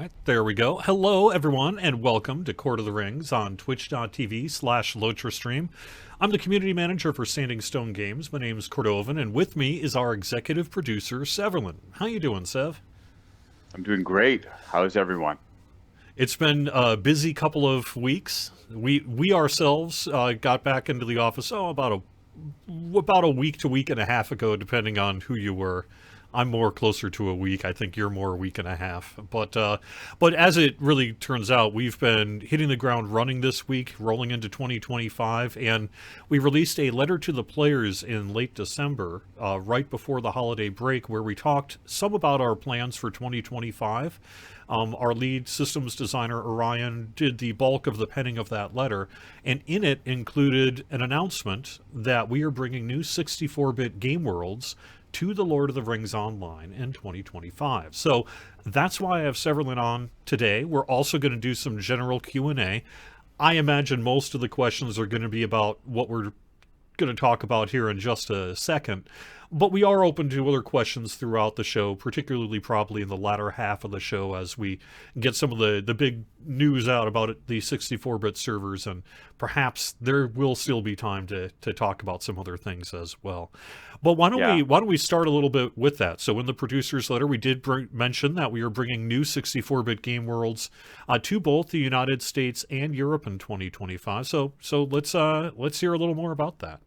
right, there we go. Hello, everyone, and welcome to Court of the Rings on twitch.tv/LotraStream. I'm the community manager for Standing Stone Games. My name is Cordovan, and with me is our executive producer, Severlin. How you doing, Sev? I'm doing great. How's everyone? It's been a busy couple of weeks. We ourselves got back into the office about a week to week and a half ago, depending on who you were. I'm more closer to a week. I think you're more a week and a half. But as it really turns out, we've been hitting the ground running this week, rolling into 2025, and we released a letter to the players in late December, right before the holiday break, where we talked some about our plans for 2025. Our lead systems designer, Orion, did the bulk of the penning of that letter, and in it included an announcement that we are bringing new 64-bit game worlds to the Lord of the Rings Online in 2025. So that's why I have Severlin on today. We're also going to do some general Q&A. I imagine most of the questions are going to be about what we're going to talk about here in just a second. But we are open to other questions throughout the show, particularly probably in the latter half of the show as we get some of the big news out about the 64-bit servers, and perhaps there will still be time to talk about some other things as well. But Yeah, why don't we start a little bit with that? So in the producer's letter, we did mention that we are bringing new 64-bit game worlds to both the United States and Europe in 2025. So let's hear a little more about that.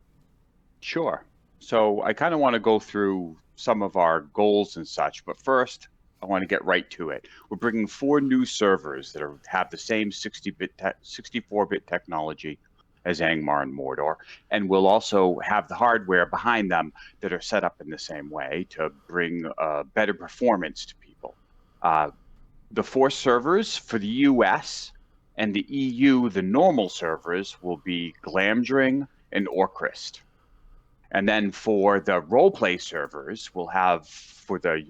sure. So I kind of want to go through some of our goals and such, but first I want to get right to it. We're bringing four new servers that have the same 64-bit technology as Angmar and Mordor, and we'll also have the hardware behind them that are set up in the same way to bring better performance to people. Uh, the four servers for the US and the EU, the normal servers, will be Glamdring and Orcrist. And then for the roleplay servers, we'll have for the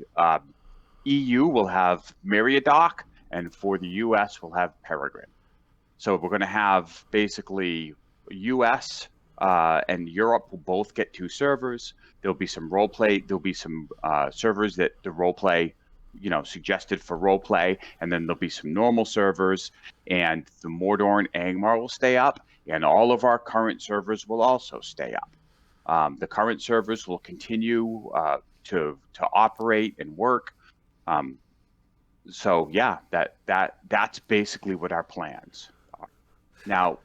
EU, we'll have Meriadoc, and for the US, we'll have Peregrine. So we're going to have basically US and Europe will both get two servers. There'll be some roleplay. There'll be some servers that the roleplay, suggested for roleplay, and then there'll be some normal servers. And the Mordor and Angmar will stay up, and all of our current servers will also stay up. The current servers will continue to operate and work. Um, so yeah, that's basically what our plans are. Now,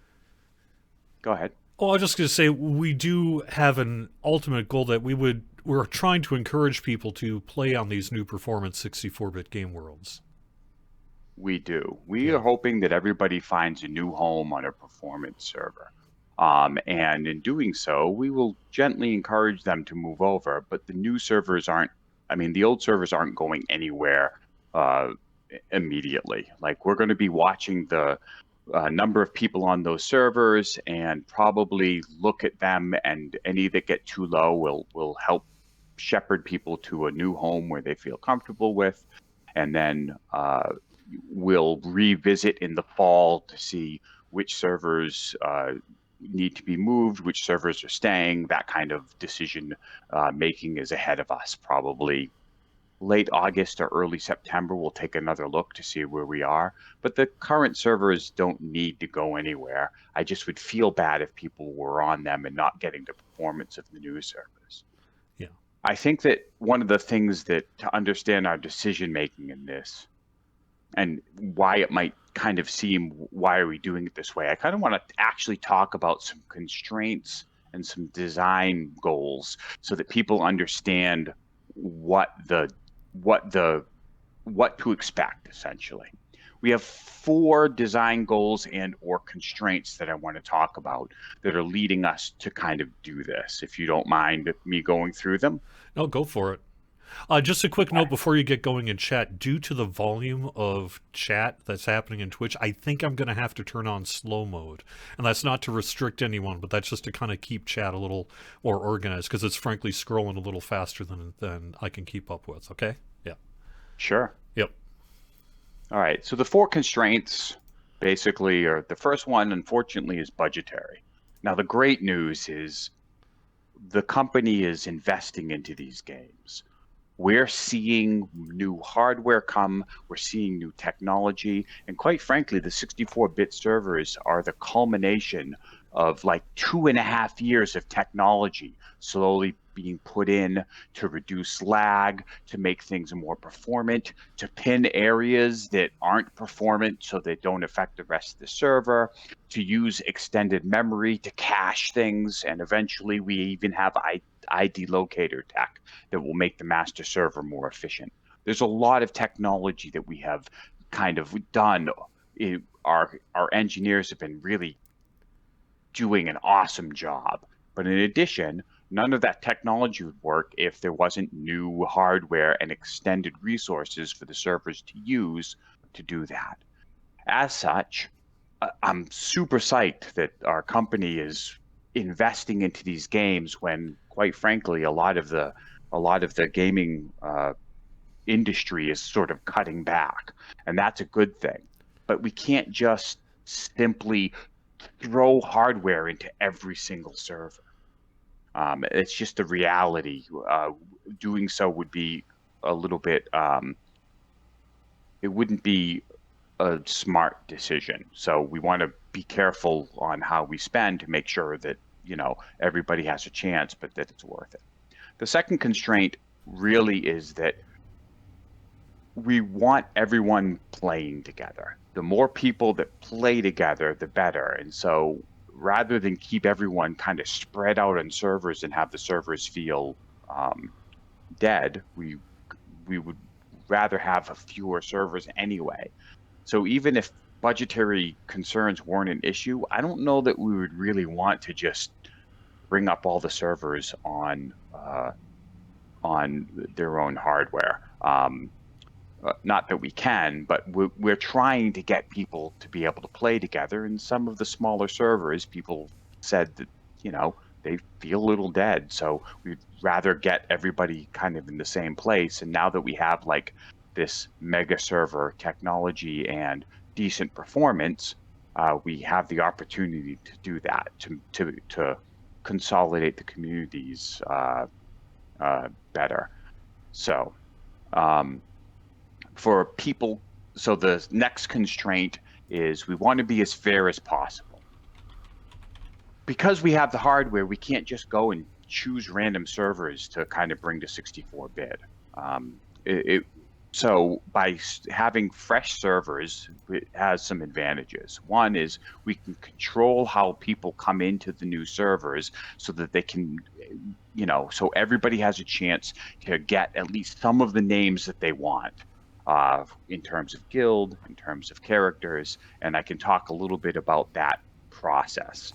go ahead. Oh, I was just going to say we do have an ultimate goal that we're trying to encourage people to play on these new performance 64-bit game worlds. We do. We are Yeah. hoping that everybody finds a new home on a performance server. And in doing so, we will gently encourage them to move over. But the new servers the old servers aren't going anywhere uh, immediately. Like, we're going to be watching the number of people on those servers and probably look at them, and any that get too low will help shepherd people to a new home where they feel comfortable with. And then we'll revisit in the fall to see which servers need to be moved, which servers are staying. That kind of decision making is ahead of us. Probably late August or early September, we'll take another look to see where we are. But the current servers don't need to go anywhere. I just would feel bad if people were on them and not getting the performance of the new servers. Yeah. I think that one of the things that to understand our decision making in this, and why it might kind of seem, why are we doing it this way? I kind of want to actually talk about some constraints and some design goals so that people understand what to expect, essentially. We have four design goals and or constraints that I want to talk about that are leading us to kind of do this, if you don't mind me going through them. No, go for it. Just a quick note before you get going in chat. Due to the volume of chat that's happening in Twitch, I think I'm going to have to turn on slow mode. And that's not to restrict anyone, but that's just to kind of keep chat a little more organized, because it's frankly scrolling a little faster than I can keep up with. Okay? Yeah. Sure. Yep. All right. So the four constraints basically are, the first one, unfortunately, is budgetary. Now, the great news is the company is investing into these games. we're seeing new hardware come, we're seeing new technology, and quite frankly, the 64-bit servers are the culmination of like 2.5 years of technology slowly being put in to reduce lag, to make things more performant, to pin areas that aren't performant so they don't affect the rest of the server, to use extended memory to cache things, and eventually we even have ID locator tech that will make the master server more efficient. There's a lot of technology that we have kind of done. Our engineers have been really doing an awesome job. But in addition, none of that technology would work if there wasn't new hardware and extended resources for the servers to use to do that. As such, I'm super psyched that our company is investing into these games when, quite frankly, a lot of the gaming industry is sort of cutting back, and that's a good thing. But we can't just simply throw hardware into every single server. It's just a reality. Doing so would be a little bit. It wouldn't be a smart decision. So we want to be careful on how we spend to make sure that everybody has a chance, but that it's worth it. The second constraint really is that we want everyone playing together. The more people that play together, the better. And so rather than keep everyone kind of spread out on servers and have the servers feel dead, we would rather have fewer servers anyway. So even if budgetary concerns weren't an issue, I don't know that we would really want to just bring up all the servers on their own hardware. Not that we can, but we're trying to get people to be able to play together. And some of the smaller servers, people said that, they feel a little dead. So we'd rather get everybody kind of in the same place. And now that we have like this mega server technology and decent performance, we have the opportunity to do that, to consolidate the communities better. So, for people, so the next constraint is we want to be as fair as possible. Because we have the hardware, we can't just go and choose random servers to kind of bring to 64-bit. So by having fresh servers, it has some advantages. One is we can control how people come into the new servers so that they can, so everybody has a chance to get at least some of the names that they want. In terms of guild, in terms of characters, and I can talk a little bit about that process.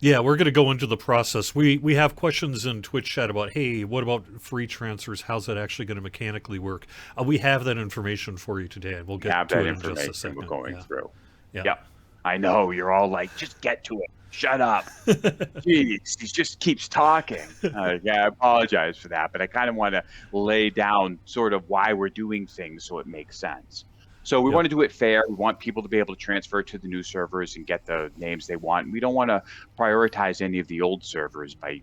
Yeah, we're going to go into the process. We have questions in Twitch chat about, hey, what about free transfers? How's that actually going to mechanically work? We have that information for you today, and we'll get to it in just a second. We're going through. Yeah. Yep. I know you're all like, just get to it. Shut up. Jeez, he just keeps talking. Yeah, I apologize for that, but I kind of want to lay down sort of why we're doing things so it makes sense. So we want to do it fair. We want people to be able to transfer to the new servers and get the names they want. We don't want to prioritize any of the old servers by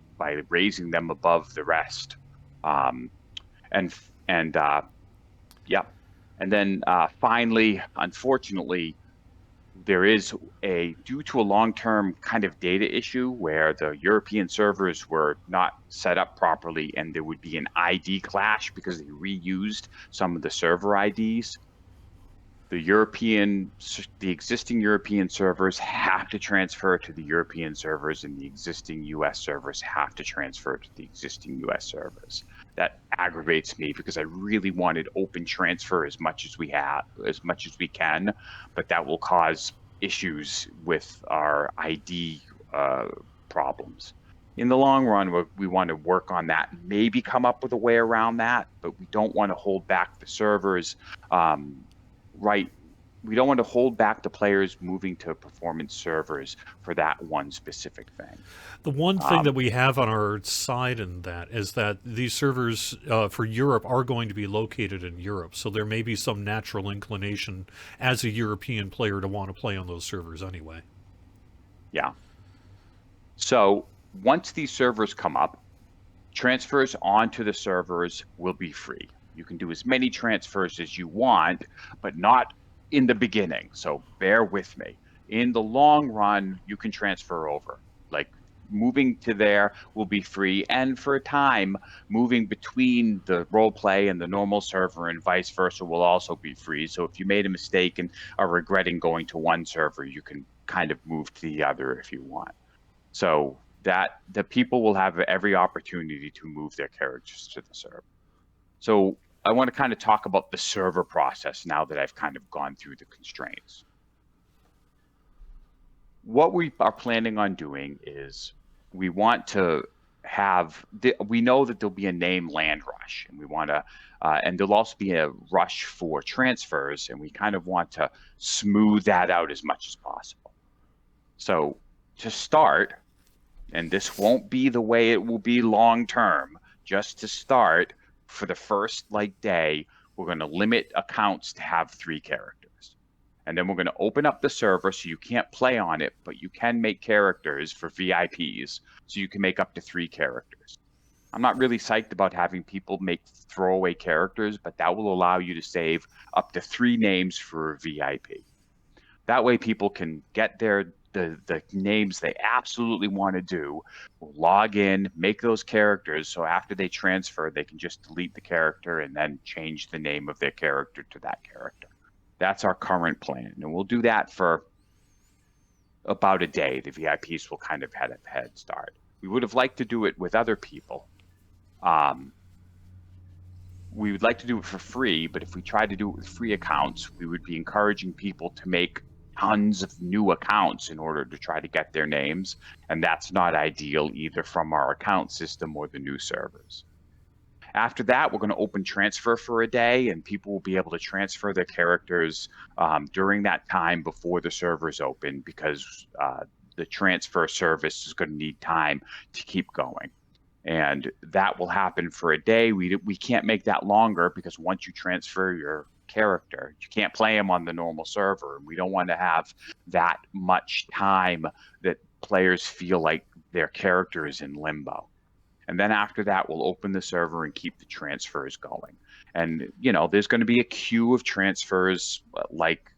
raising them above the rest. And then finally, unfortunately, there is due to a long-term kind of data issue where the European servers were not set up properly, and there would be an ID clash because they reused some of the server IDs. The existing European servers have to transfer to the European servers, and the existing US servers have to transfer to the existing US servers. That aggravates me because I really wanted open transfer as much as we can, but that will cause issues with our ID problems. In the long run, we want to work on that, maybe come up with a way around that, but we don't want to hold back the servers. We don't want to hold back the players moving to performance servers for that one specific thing. The one thing that we have on our side in that is that these servers for Europe are going to be located in Europe, so there may be some natural inclination as a European player to want to play on those servers anyway. Yeah. So once these servers come up, Transfers onto the servers will be free. You can do as many transfers as you want, but not in the beginning. So bear with me. In the long run, you can transfer over. Like moving to there will be free. And for a time, moving between the role play and the normal server and vice versa will also be free. So if you made a mistake and are regretting going to one server, you can kind of move to the other if you want. So that the people will have every opportunity to move their characters to the server. So I want to kind of talk about the server process now that I've kind of gone through the constraints. What we are planning on doing is we want to we know that there'll be a name land rush, and we want to, and there'll also be a rush for transfers, and we kind of want to smooth that out as much as possible. So to start, and this won't be the way it will be long term, just to start, for the first day, we're going to limit accounts to have 3 characters. And then we're going to open up the server so you can't play on it, but you can make characters for VIPs, so you can make up to 3 characters. I'm not really psyched about having people make throwaway characters, but that will allow you to save up to 3 names for a VIP. That way people can get the names they absolutely want to do, log in, make those characters, so after they transfer, they can just delete the character and then change the name of their character to that character. That's our current plan, and we'll do that for about a day. The VIPs will kind of have a head start. We would have liked to do it with other people. We would like to do it for free, but if we tried to do it with free accounts, we would be encouraging people to make tons of new accounts in order to try to get their names, and that's not ideal either from our account system or the new servers. After that, we're going to open transfer for a day, and people will be able to transfer their characters during that time before the servers open, because the transfer service is going to need time to keep going. And that will happen for a day. We can't make that longer, because once you transfer your character, you can't play them on the normal server. We don't want to have that much time that players feel like their character is in limbo. And then after that, we'll open the server and keep the transfers going. And, there's going to be a queue of transfers like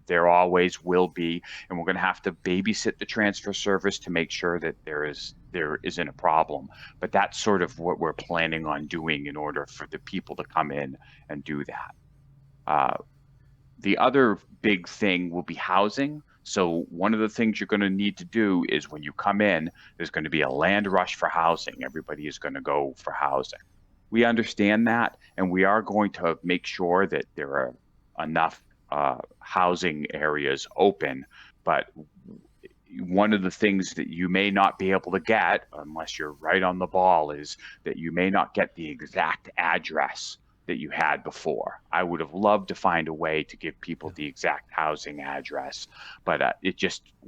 there always will be. And we're going to have to babysit the transfer service to make sure that there isn't a problem. But that's sort of what we're planning on doing in order for the people to come in and do that. The other big thing will be housing. So one of the things you're going to need to do is when you come in, there's going to be a land rush for housing. Everybody is going to go for housing. We understand that, and we are going to make sure that there are enough housing areas open. But one of the things that you may not be able to get, unless you're right on the ball, is that you may not get the exact address that you had before. I would have loved to find a way to give people the exact housing address, but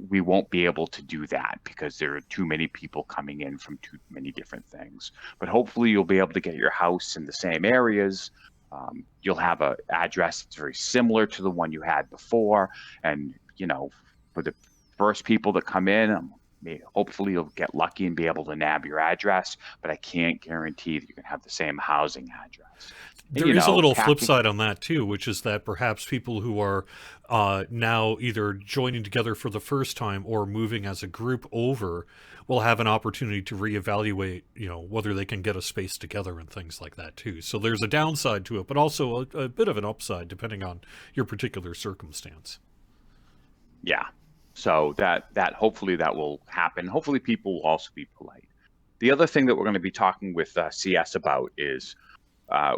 we won't be able to do that because there are too many people coming in from too many different things. But hopefully you'll be able to get your house in the same areas. You'll have an address that's very similar to the one you had before. And, for the first people that come in, hopefully you'll get lucky and be able to nab your address, but I can't guarantee that you can have the same housing address. There is a little flip side on that too, which is that perhaps people who are now either joining together for the first time or moving as a group over will have an opportunity to reevaluate, whether they can get a space together and things like that too. So there's a downside to it, but also a bit of an upside depending on your particular circumstance. Yeah. So that hopefully that will happen. Hopefully people will also be polite. The other thing that we're going to be talking with CS about is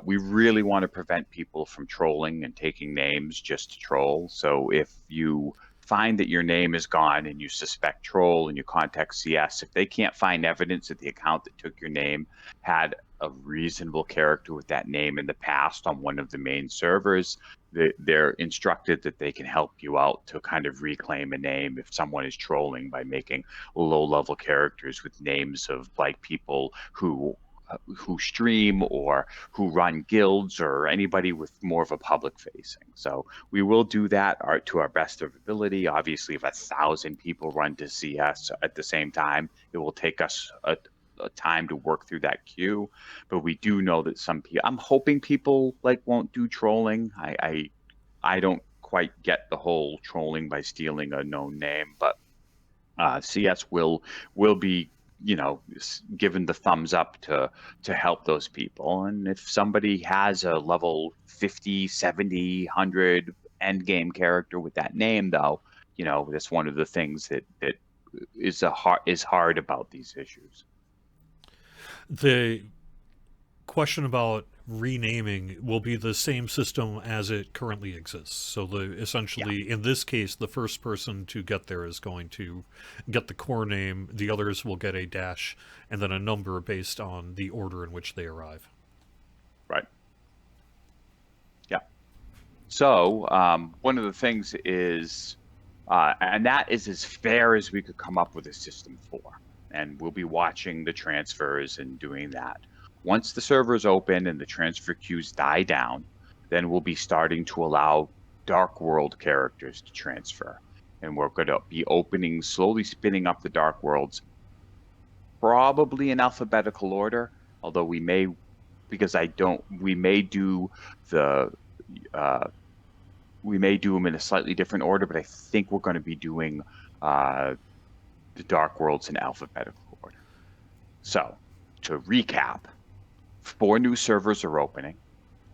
we really want to prevent people from trolling and taking names just to troll. So if you find that your name is gone and you suspect troll and you contact CS, if they can't find evidence that the account that took your name had a reasonable character with that name in the past on one of the main servers, they're instructed that they can help you out to kind of reclaim a name if someone is trolling by making low-level characters with names of people who stream or who run guilds or anybody with more of a public facing. So we will do that to our best of ability. Obviously, if 1,000 people run to CS at the same time, it will take us time to work through that queue. But we do know that some people. I'm hoping people like won't do trolling. I don't quite get the whole trolling by stealing a known name, but CS will be given the thumbs up to help those people. And if somebody has a level 50, 70, 100 end game character with that name, though, that's one of the things that is hard about these issues. The question about renaming will be the same system as it currently exists. So essentially, in this case, the first person to get there is going to get the core name. The others will get a dash and then a number based on the order in which they arrive. Right. Yeah. So one of the things is, and that is as fair as we could come up with a system for. And we'll be watching the transfers and doing that. Once the servers open and the transfer queues die down, then we'll be starting to allow Dark World characters to transfer. And we're going to be slowly spinning up the Dark Worlds, probably in alphabetical order, although we may do them in a slightly different order, but I think we're going to be doing the Dark Worlds in alphabetical order. So, to recap, 4 new servers are opening,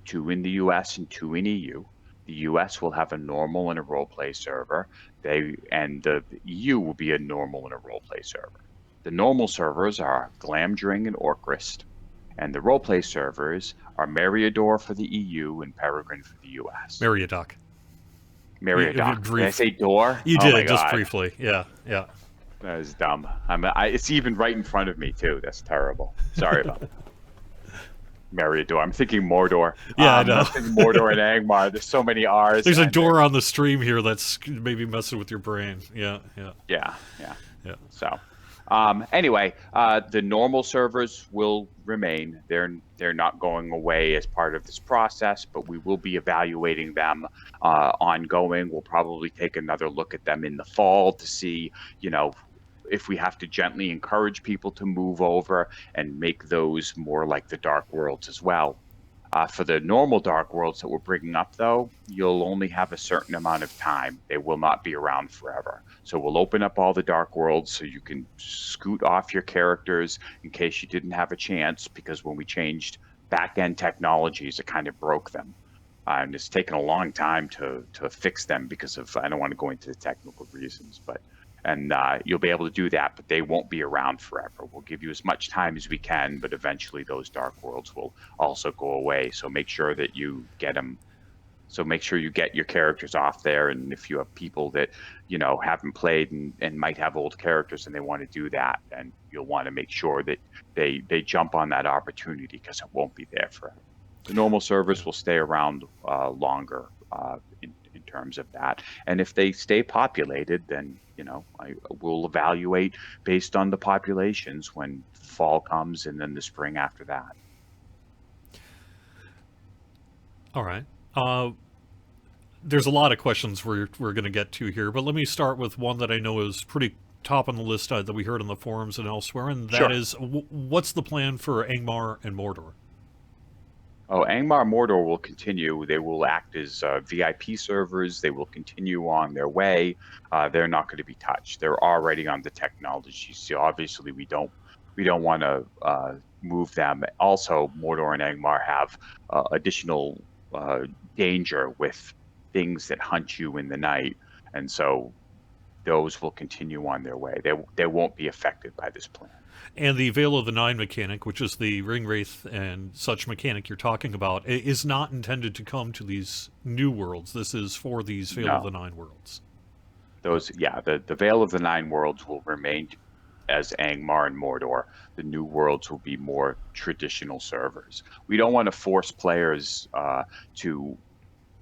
2 in the US and 2 in EU. The US will have a normal and a roleplay server. And the EU will be a normal and a roleplay server. The normal servers are Glamdring and Orcrist, and the roleplay servers are Meriador for the EU and Peregrine for the US. Meriadoc. Did I say door? You did, just briefly. Yeah. That is dumb. It's even right in front of me, too. That's terrible. Sorry about that. Meriador. I'm thinking Mordor. Yeah, I know. I'm thinking Mordor and Angmar. There's so many R's. There's a door on the stream here that's maybe messing with your brain. Yeah. So, anyway, the normal servers will remain. They're not going away as part of this process, but we will be evaluating them ongoing. We'll probably take another look at them in the fall to see, if we have to gently encourage people to move over and make those more like the Dark Worlds as well. For the normal Dark Worlds that we're bringing up, though, you'll only have a certain amount of time. They will not be around forever. So we'll open up all the Dark Worlds so you can scoot off your characters in case you didn't have a chance, because when we changed back-end technologies, it kind of broke them. And it's taken a long time to fix them because of, I don't want to go into the technical reasons, and you'll be able to do that, but they won't be around forever. We'll give you as much time as we can, but eventually those Dark Worlds will also go away. So make sure that you get them. So make sure you get your characters off there. And if you have people that, haven't played and might have old characters and they want to do that, then you'll want to make sure that they jump on that opportunity, because it won't be there forever. The normal servers will stay around longer in terms of that. And if they stay populated, then I will evaluate based on the populations when fall comes and then the spring after that. All right. There's a lot of questions we're going to get to here, but let me start with one that I know is pretty top on the list that we heard on the forums and elsewhere, and that is, what's the plan for Angmar and Mordor? Oh, Angmar and Mordor will continue. They will act as VIP servers. They will continue on their way. They're not going to be touched. They're already on the technology. So obviously we don't want to move them. Also, Mordor and Angmar have additional danger with things that hunt you in the night, and so those will continue on their way. They won't be affected by this plan. And the Veil of the Nine mechanic, which is the Ring Wraith and such mechanic you're talking about, is not intended to come to these new worlds. This is for these Veil of the Nine worlds. The Veil of the Nine worlds will remain as Angmar and Mordor. The new worlds will be more traditional servers. We don't want to force players to...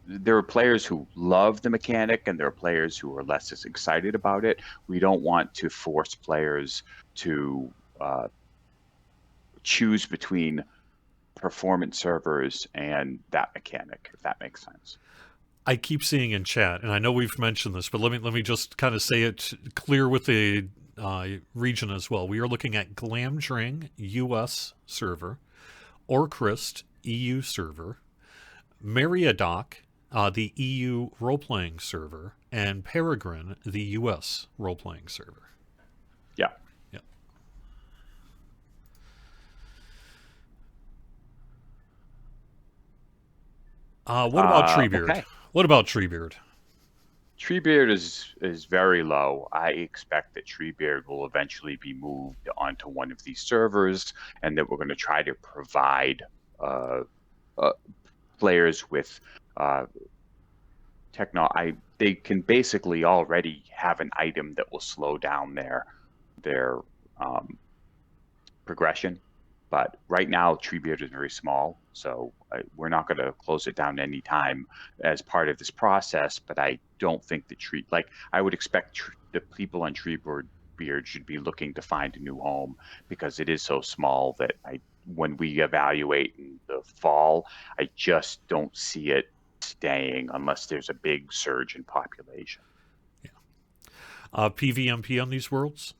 There are players who love the mechanic, and there are players who are less as excited about it. We don't want to force players to choose between performance servers and that mechanic, if that makes sense. I keep seeing in chat, and I know we've mentioned this, but let me just kind of say it clear with the region as well. We are looking at Glamdring US server, Orcrist EU server, Meriadoc, the EU role-playing server, and Peregrine, the US role-playing server. Yeah. Yeah. What about Treebeard? Okay. What about Treebeard? Treebeard is very low. I expect that Treebeard will eventually be moved onto one of these servers, and that we're going to try to provide uh, uh, players with uh, they can basically already have an item that will slow down their um, progression. But right now, Treebeard is very small, so we're not going to close it down any time as part of this process. But I don't think I would expect the people on Treebeard should be looking to find a new home, because it is so small that when we evaluate in the fall, I just don't see it staying unless there's a big surge in population. PvMP on these worlds?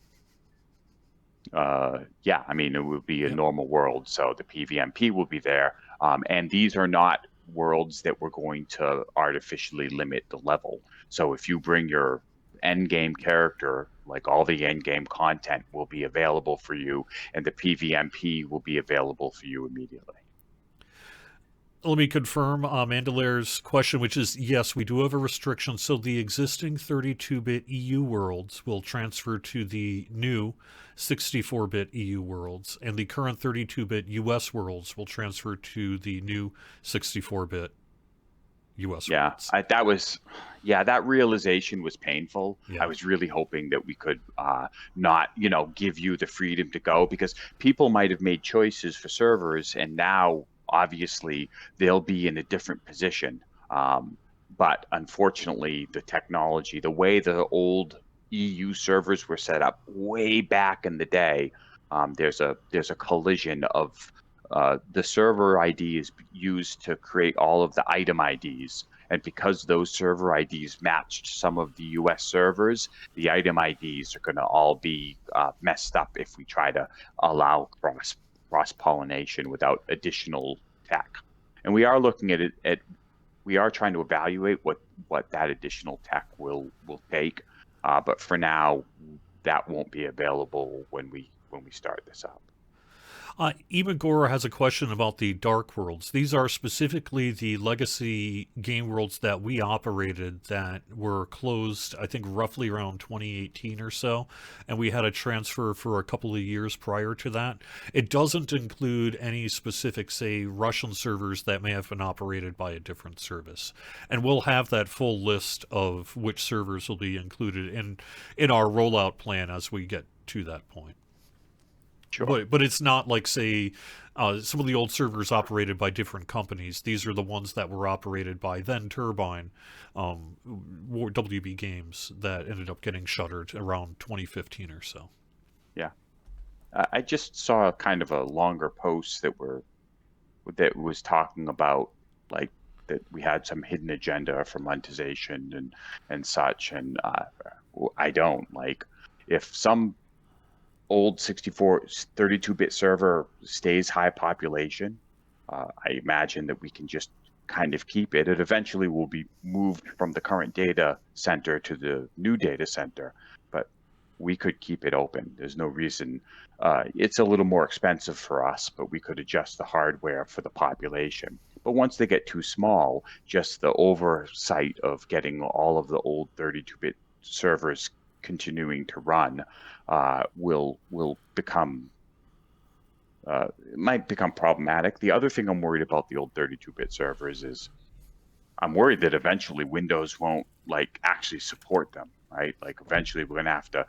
Yeah, I mean, it would be a Yep. normal world, so the PvMP will be there. And these are not worlds that we're going to artificially limit the level. So if you bring your end game character, like all the end game content will be available for you, and the PvMP will be available for you immediately. Let me confirm Mandelaire's question, which is yes, we do have a restriction. So the existing 32-bit EU worlds will transfer to the new 64-bit EU worlds, and the current 32-bit US worlds will transfer to the new 64-bit US Yeah, worlds. that realization was painful. Yeah. I was really hoping that we could not, give you the freedom to go, because people might have made choices for servers, and now obviously they'll be in a different position. But unfortunately, the technology, the way the old EU servers were set up way back in the day, there's a collision of the server ID is used to create all of the item IDs. And because those server IDs matched some of the US servers, the item IDs are going to all be messed up if we try to allow cross pollination without additional tech. And we are looking at it. We are trying to evaluate what that additional tech will take. But for now, that won't be available when we start this up. Imagora has a question about the Dark Worlds. These are specifically the legacy game worlds that we operated that were closed, I think, roughly around 2018 or so, and we had a transfer for a couple of years prior to that. It doesn't include any specific, say, Russian servers that may have been operated by a different service. And we'll have that full list of which servers will be included in our rollout plan as we get to that point. Sure. But it's not like, say, some of the old servers operated by different companies. These are the ones that were operated by then Turbine, WB Games, that ended up getting shuttered around 2015 or so. Yeah. I just saw kind of a longer post that was talking about, like, that we had some hidden agenda for monetization and such. And I don't like, if some old 32-bit server stays high population, I imagine that we can just kind of keep it. It eventually will be moved from the current data center to the new data center, but we could keep it open. There's no reason. It's a little more expensive for us, but we could adjust the hardware for the population. But once they get too small, just the oversight of getting all of the old 32-bit servers continuing to run will become it might become problematic. The other thing I'm worried about the old 32-bit servers is I'm worried that eventually Windows won't actually support them, right? Like eventually we're going to have to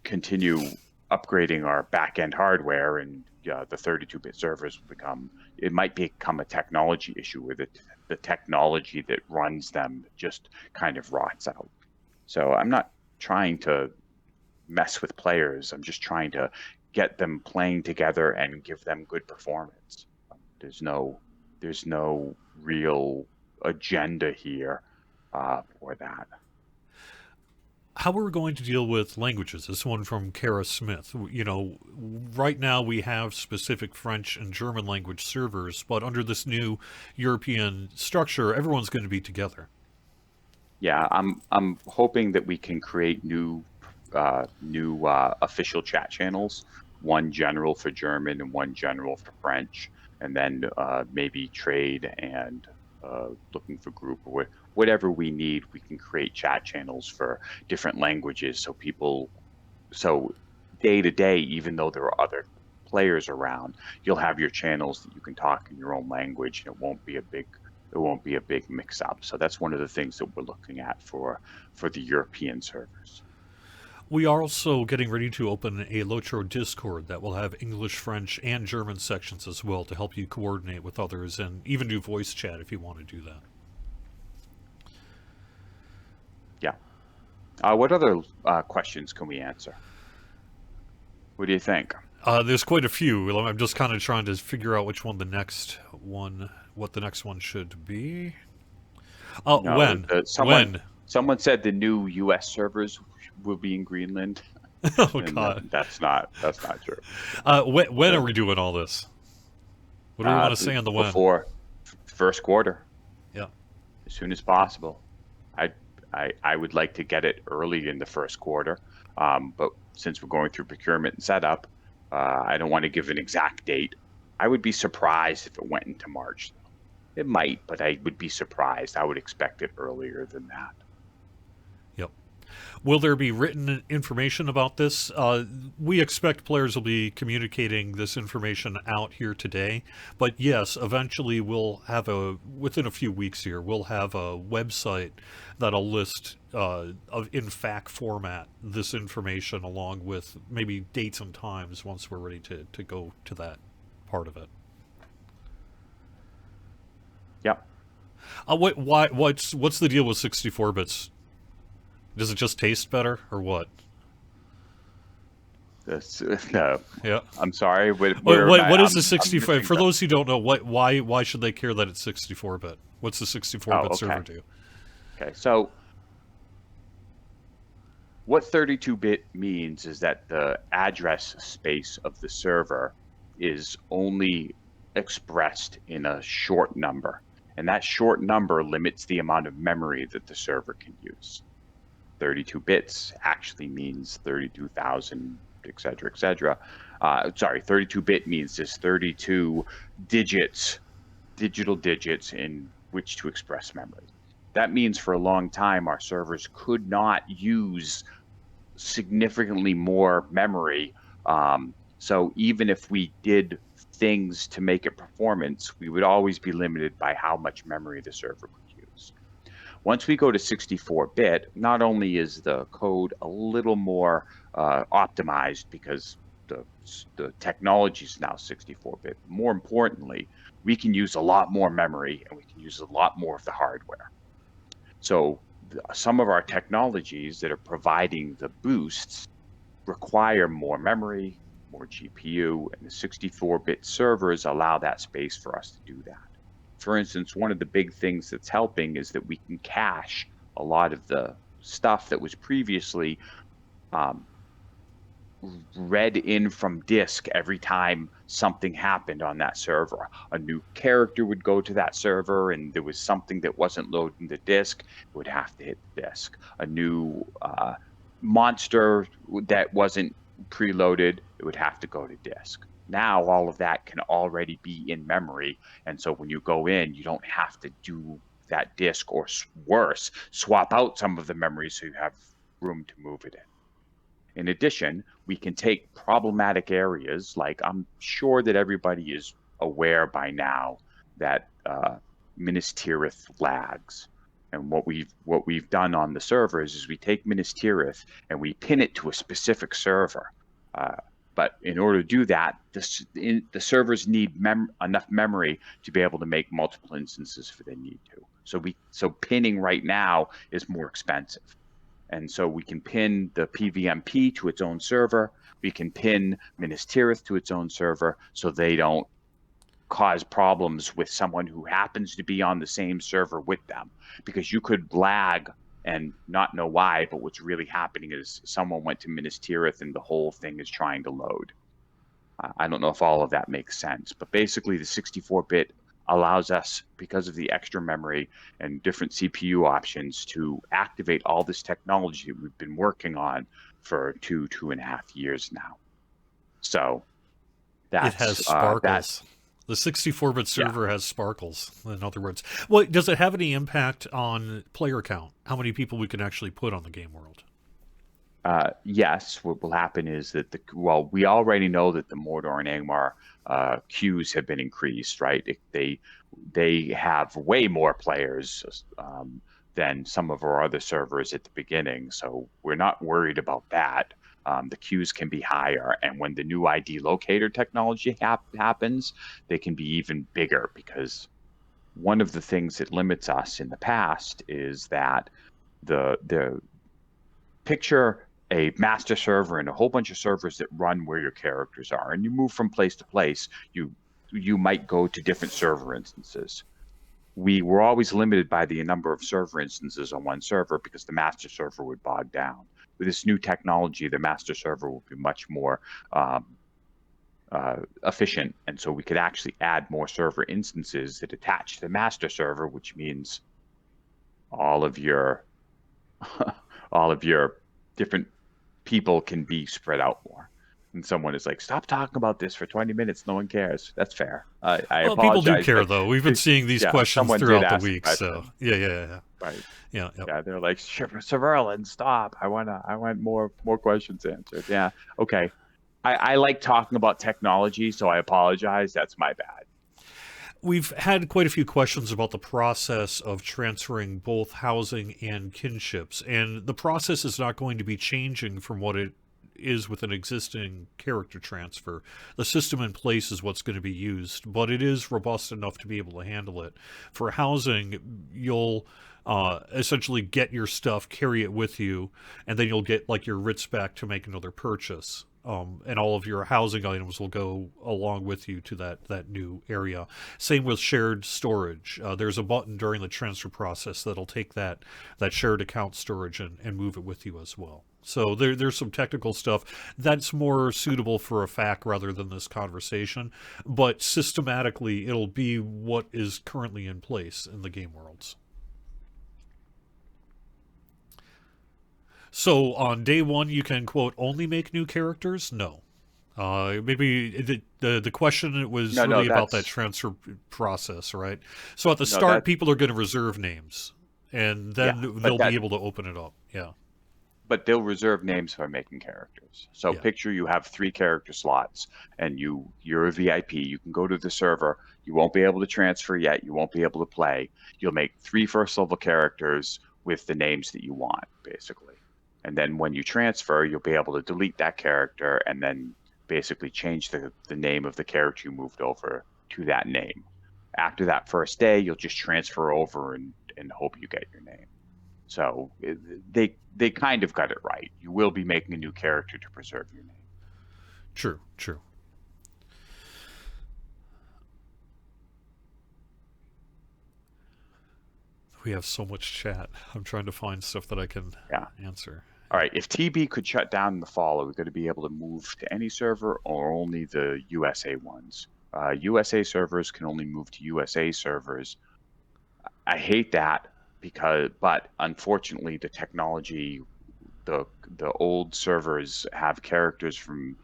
continue upgrading our back-end hardware, and the 32-bit servers might become a technology issue where the technology that runs them just kind of rots out. So I'm not trying to mess with players. I'm just trying to get them playing together and give them good performance. There's no real agenda here for that. how we're going to deal with languages. This one from Kara Smith. You know, right now we have specific French and German language servers, but under this new European structure, everyone's going to be together. Yeah, I'm hoping that we can create new official chat channels, one general for German and one general for French, and then maybe trade and looking for group or whatever we need. We can create chat channels for different languages, so day to day, even though there are other players around, you'll have your channels that you can talk in your own language, and it won't be a big mix up. So that's one of the things that we're looking at for the European servers. We are also getting ready to open a Lotro Discord that will have English, French, and German sections as well to help you coordinate with others and even do voice chat if you want to do that. Yeah. What other questions can we answer? What do you think? There's quite a few. I'm just kind of trying to figure out which one the next one, what the next one should be. No, When? When? someone said the new U.S. servers will be in Greenland, Oh and God. that's not true. When are we doing all this? What do we want to say on the when? Before first quarter, Yeah. as soon as possible. I would like to get it early in the first quarter, but since we're going through procurement and setup, I don't want to give an exact date. I would be surprised if it went into March. It might, but I would be surprised. I would expect it earlier than that. Yep. Will there be written information about this? We expect players will be communicating this information out here today. But yes, eventually within a few weeks here, we'll have a website that'll list in FAQ format this information along with maybe dates and times once we're ready to go to that part of it. Yep. What's the deal with 64 bits? Does it just taste better, or what? No, Yeah. I'm sorry. What is the 64? For those who don't know, why should they care that it's 64-bit? What's the 64-bit server do? Okay, so what 32-bit means is that the address space of the server is only expressed in a short number, and that short number limits the amount of memory that the server can use. 32 bits actually means 32,000, et cetera, et cetera. 32-bit means just 32 digits, digital digits in which to express memory. That means for a long time, our servers could not use significantly more memory. So even if we did things to make it performance, we would always be limited by how much memory the server could use. Once we go to 64-bit, not only is the code a little more optimized because the technology is now 64-bit, more importantly, we can use a lot more memory and we can use a lot more of the hardware. So some of our technologies that are providing the boosts require more memory, more GPU, and the 64-bit servers allow that space for us to do that. For instance, one of the big things that's helping is that we can cache a lot of the stuff that was previously read in from disk every time something happened on that server. A new character would go to that server and there was something that wasn't loading the disk, it would have to hit the disk. A new monster that wasn't preloaded, it would have to go to disk. Now all of that can already be in memory, and so when you go in, you don't have to do that disk, or worse, swap out some of the memory so you have room to move it in. In addition, we can take problematic areas, like I'm sure that everybody is aware by now that Minas Tirith lags. And what we've done on the servers is we take Minas Tirith and we pin it to a specific server. But in order to do that, the servers need enough memory to be able to make multiple instances if they need to. So pinning right now is more expensive. And so we can pin the PVMP to its own server. We can pin Minas Tirith to its own server so they don't cause problems with someone who happens to be on the same server with them. Because you could lag and not know why, but what's really happening is someone went to Minas Tirith and the whole thing is trying to load. I don't know if all of that makes sense, but basically the 64-bit allows us, because of the extra memory and different CPU options, to activate all this technology that we've been working on for 2.5 years now. So It has that's sparkles. The 64-bit yeah. server has sparkles, in other words. Well, does it have any impact on player count? How many people we can actually put on the game world? Yes, what will happen is that we already know that the Mordor and Angmar queues have been increased, right? They have way more players than some of our other servers at the beginning, so we're not worried about that. The queues can be higher, and when the new ID locator technology happens, they can be even bigger, because one of the things that limits us in the past is that the picture a master server and a whole bunch of servers that run where your characters are, and you move from place to place. You might go to different server instances. We were always limited by the number of server instances on one server because the master server would bog down. With this new technology, the master server will be much more efficient, and so we could actually add more server instances that attach to the master server, which means all of your all of your different people can be spread out more. And someone is like, stop talking about this for 20 minutes. No one cares. That's fair. I Well, people do apologize, care, but though. We've been seeing these yeah, questions someone did throughout the ask the week, so question. yeah. Right. Yeah, yeah. Yeah, they're like, Severlin, stop. I want more questions answered. Yeah. Okay. I like talking about technology, so I apologize. That's my bad. We've had quite a few questions about the process of transferring both housing and kinships, and the process is not going to be changing from what it is with an existing character transfer. The system in place is what's going to be used, but it is robust enough to be able to handle it. For housing, you'll essentially get your stuff, carry it with you, and then you'll get like your writs back to make another purchase. And all of your housing items will go along with you to that new area. Same with shared storage. There's a button during the transfer process that'll take that shared account storage and move it with you as well. So there's some technical stuff that's more suitable for a FAQ rather than this conversation, but systematically it'll be what is currently in place in the game worlds. So on day one, you can quote only make new characters. No, maybe the question was No, really about that that's transfer process, right? So at the no, start, that people are going to reserve names, and yeah, then but they'll be able to open it up. Yeah, they'll reserve names for making characters. So yeah, picture you have 3 character slots, and you're a VIP. You can go to the server. You won't be able to transfer yet. You won't be able to play. You'll make 3 first level characters with the names that you want, basically. And then when you transfer, you'll be able to delete that character and then basically change the name of the character you moved over to that name. After that first day, you'll just transfer over and hope you get your name. So they kind of got it right. You will be making a new character to preserve your name. true, true. We have so much chat. I'm trying to find stuff that I can Yeah. answer. All right. If TB could shut down in the fall, are we going to be able to move to any server or only the USA ones? USA servers can only move to USA servers. I hate that but unfortunately, the technology, the old servers have characters from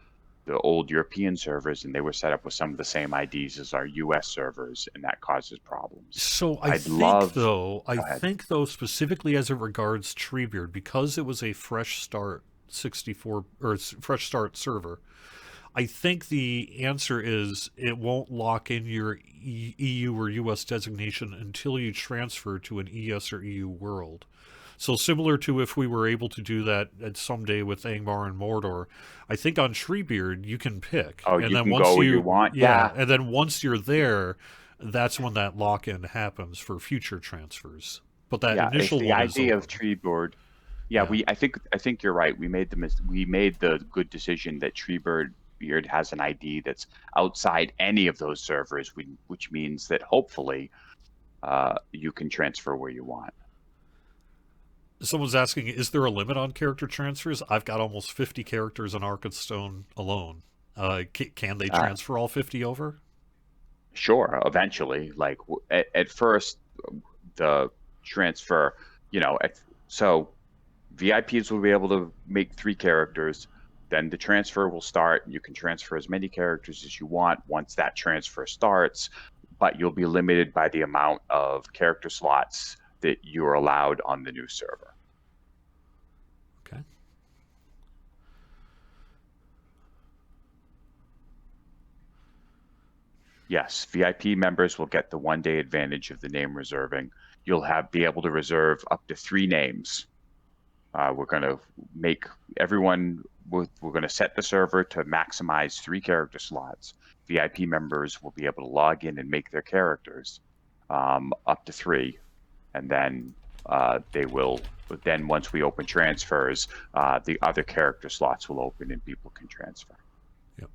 the old European servers, and they were set up with some of the same IDs as our US servers, and that causes problems. So I'd love. I Go ahead. think though, specifically as it regards Treebeard, because it was a fresh start 64 or fresh start server, I think the answer is it won't lock in your EU or US designation until you transfer to an ES or EU world. So similar to if we were able to do that at someday with Angmar and Mordor, I think on Treebeard you can pick, Oh, and you then can go once where you you want. yeah, Yeah, and then once you're there, that's when that lock-in happens for future transfers. But that yeah. If initial the one is idea of open. tree board, yeah, Yeah, I think you're right. We made the good decision that Treebird Beard has an ID that's outside any of those servers, which means that hopefully you can transfer where you want. Someone's asking, is there a limit on character transfers? I've got almost 50 characters in Arkenstone alone. Can they Uh, transfer all 50 over? sure, eventually. Like at first, the transfer, you know, so VIPs will be able to make 3 characters. Then the transfer will start. You can transfer as many characters as you want once that transfer starts, but you'll be limited by the amount of character slots that you're allowed on the new server. Okay. Yes, VIP members will get the 1 day advantage of the name reserving. You'll be able to reserve up to 3 names. We're going to make everyone, we're going to set the server to maximize 3 character slots. VIP members will be able to log in and make their characters up to 3. And then then once we open transfers, the other character slots will open and people can transfer. Yep.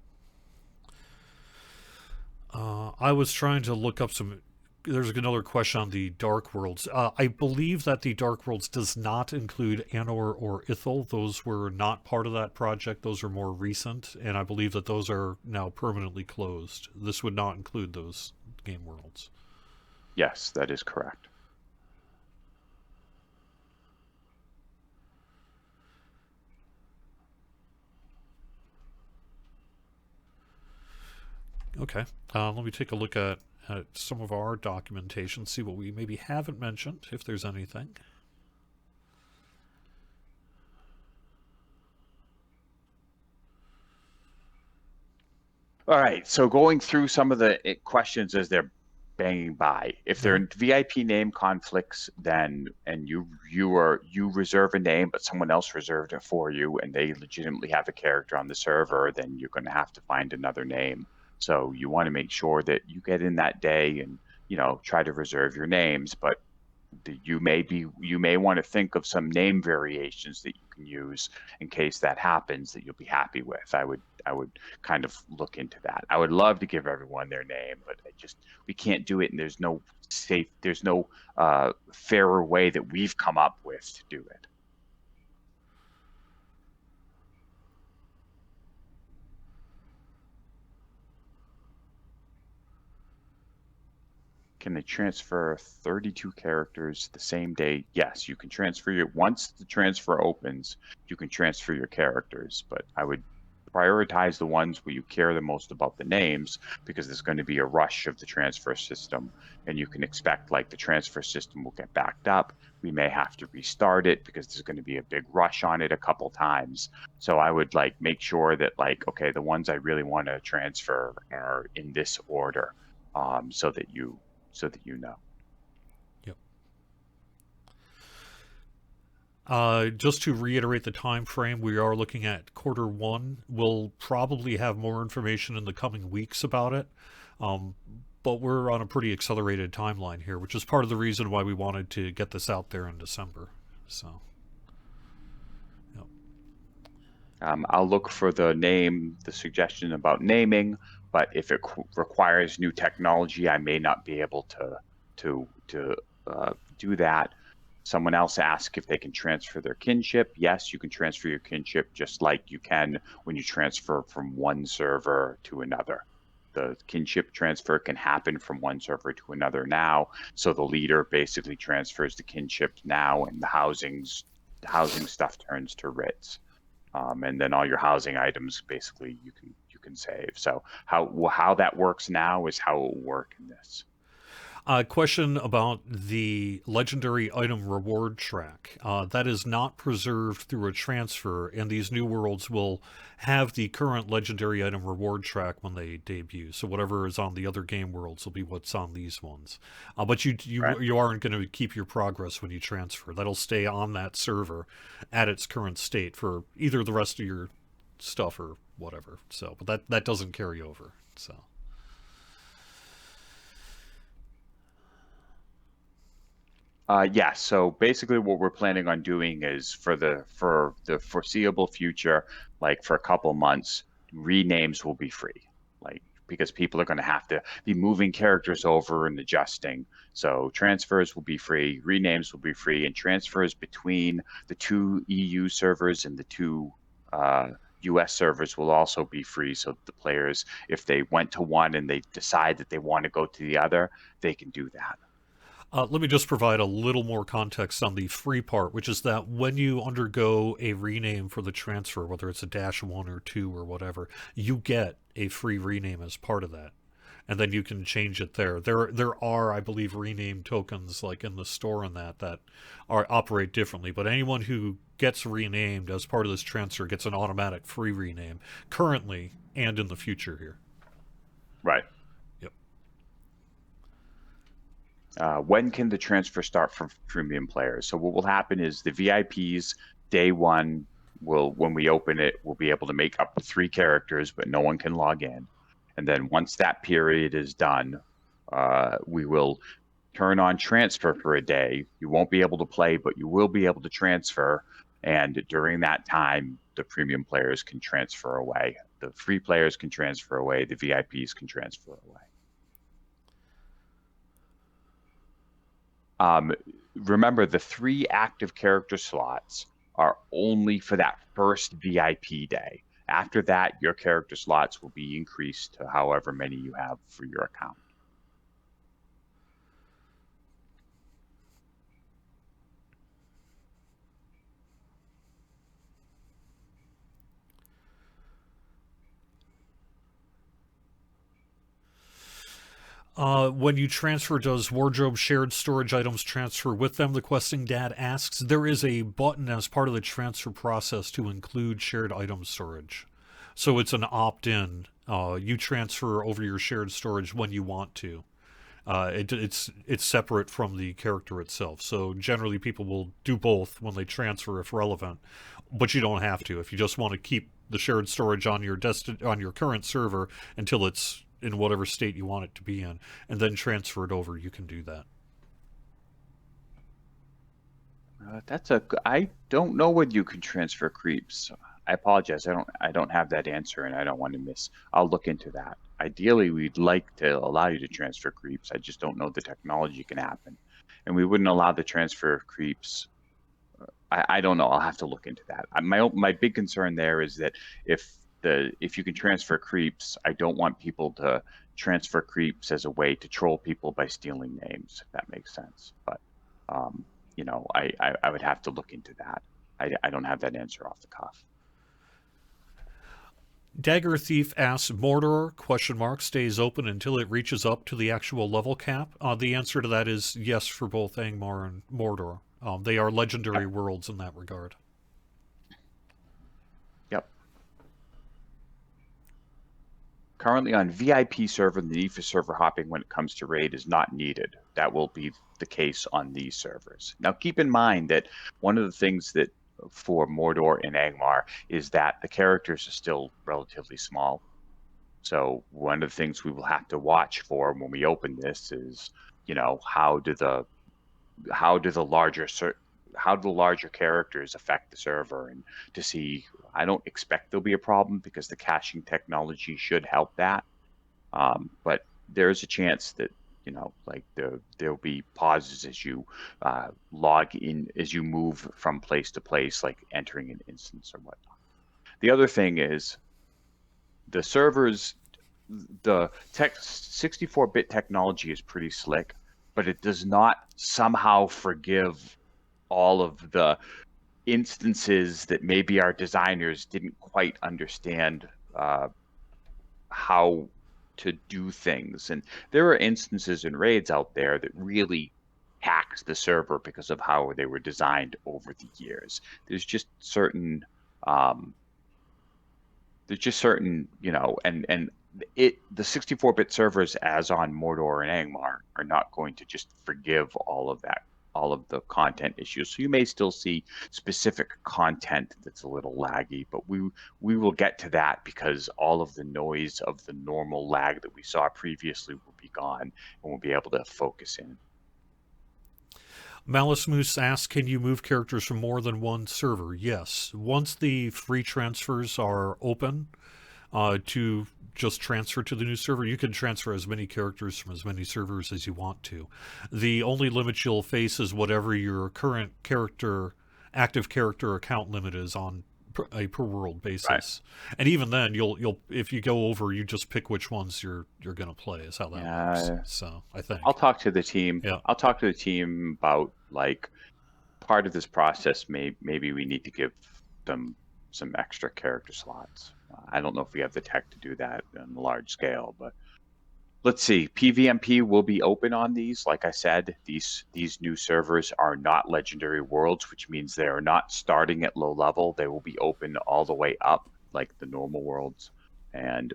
I was trying to look up some. There's another question on the Dark Worlds. I believe that the Dark Worlds does not include Anor or Ithil. Those were not part of that project. Those are more recent, and I believe that those are now permanently closed. This would not include those game worlds. Yes, that is correct. Okay. Let me take a look at some of our documentation, see what we maybe haven't mentioned, if there's anything. All right, so going through some of the questions as they're banging by. If they're in VIP name conflicts, then and you reserve a name, but someone else reserved it for you, and they legitimately have a character on the server, then you're going to have to find another name. So you want to make sure that you get in that day and try to reserve your names, but you may want to think of some name variations that you can use in case that happens that you'll be happy with. I would kind of look into that. I would love to give everyone their name, but we can't do it, and there's no fairer way that we've come up with to do it. Can they transfer 32 characters the same day? Yes, you can transfer once the transfer opens, you can transfer your characters, but I would prioritize the ones where you care the most about the names, because there's going to be a rush of the transfer system, and you can expect like the transfer system will get backed up. We may have to restart it because there's going to be a big rush on it a couple times. So I would make sure that okay, the ones I really want to transfer are in this order, so that you know. Yep. Just to reiterate the time frame, we are looking at Q1. We'll probably have more information in the coming weeks about it, but we're on a pretty accelerated timeline here, which is part of the reason why we wanted to get this out there in December. So, yep. I'll look for the suggestion about naming, but if it requires new technology, I may not be able to do that. Someone else asked if they can transfer their kinship. Yes, you can transfer your kinship just like you can when you transfer from one server to another. The kinship transfer can happen from one server to another now. So the leader basically transfers the kinship now, and the housing stuff turns to writs. And then all your housing items basically you can save. So how that works now is how it will work in this. Question about the legendary item reward track. That is not preserved through a transfer, and these new worlds will have the current legendary item reward track when they debut. So whatever is on the other game worlds will be what's on these ones. But you aren't going to keep your progress when you transfer. That'll stay on that server at its current state for either the rest of your stuff or whatever. So, but that doesn't carry over. So. Yeah, so basically what we're planning on doing is for the foreseeable future, like for a couple months, renames will be free. Like because people are going to have to be moving characters over and adjusting. So transfers will be free, renames will be free, and transfers between the two EU servers and the two US servers will also be free. So the players, if they went to one and they decide that they want to go to the other, they can do that. Let me just provide a little more context on the free part, which is that when you undergo a rename for the transfer, whether it's a -1 or 2 or whatever, you get a free rename as part of that. And then you can change it there. There are, I believe, rename tokens like in the store and that are operate differently. But anyone who gets renamed as part of this transfer gets an automatic free rename currently and in the future here. Right. Yep. When can the transfer start for premium players? So what will happen is the VIPs day one will, when we open it, we'll be able to make up to 3 characters, but no one can log in. And then once that period is done, we will turn on transfer for a day. You won't be able to play, but you will be able to transfer. And during that time, the premium players can transfer away. The free players can transfer away. The VIPs can transfer away. Remember, the 3 active character slots are only for that first VIP day. After that, your character slots will be increased to however many you have for your account. When you transfer, does wardrobe shared storage items transfer with them? The questing dad asks. There is a button as part of the transfer process to include shared item storage. So it's an opt-in. You transfer over your shared storage when you want to. It's separate from the character itself. So generally people will do both when they transfer if relevant, but you don't have to. If you just want to keep the shared storage on your on your current server until it's in whatever state you want it to be in, and then transfer it over, you can do that. I don't know whether you can transfer creeps. I apologize. I don't have that answer, and I don't want to miss. I'll look into that. Ideally, we'd like to allow you to transfer creeps. I just don't know the technology can happen, and we wouldn't allow the transfer of creeps. I don't know. I'll have to look into that. My big concern there is that if you can transfer creeps, I don't want people to transfer creeps as a way to troll people by stealing names, if that makes sense. But I would have to look into that. I don't have that answer off the cuff. Dagger Thief asks, Mordor, stays open until it reaches up to the actual level cap? The answer to that is yes for both Angmar and Mordor. They are legendary worlds in that regard. Yep. Currently on VIP server, the need for server hopping when it comes to raid is not needed. That will be the case on these servers. Now keep in mind that one of the things that for Mordor and Angmar is that the characters are still relatively small. So one of the things we will have to watch for when we open this is, how do the larger characters affect the server, and to see, I don't expect there'll be a problem because the caching technology should help that. But there's a chance that, there'll be pauses as you log in, as you move from place to place, like entering an instance or whatnot. The other thing is the servers, the 64-bit technology is pretty slick, but it does not somehow forgive all of the instances that maybe our designers didn't quite understand how to do things. And there are instances in raids out there that really hacked the server because of how they were designed over the years. There's just certain and the 64-bit servers, as on Mordor and Angmar, are not going to just forgive all of the content issues. So you may still see specific content that's a little laggy, but we will get to that because all of the noise of the normal lag that we saw previously will be gone, and we'll be able to focus in. Malice Moose asks, can you move characters from more than one server? Yes. Once the free transfers are open to just transfer to the new server. You can transfer as many characters from as many servers as you want to. The only limit you'll face is whatever your current active character account limit is on a per world Right. basis. And even then, you'll if you go over, you just pick which ones you're going to play. Is how that works. Yeah. So I I'll think, talk to the team. yeah. I'll talk to the team about like part of this process. Maybe we need to give them some extra character slots. I don't know if we have the tech to do that on a large scale, but let's see. PVMP will be open on these. Like I said, these new servers are not legendary worlds, which means they are not starting at low level. They will be open all the way up like the normal worlds, and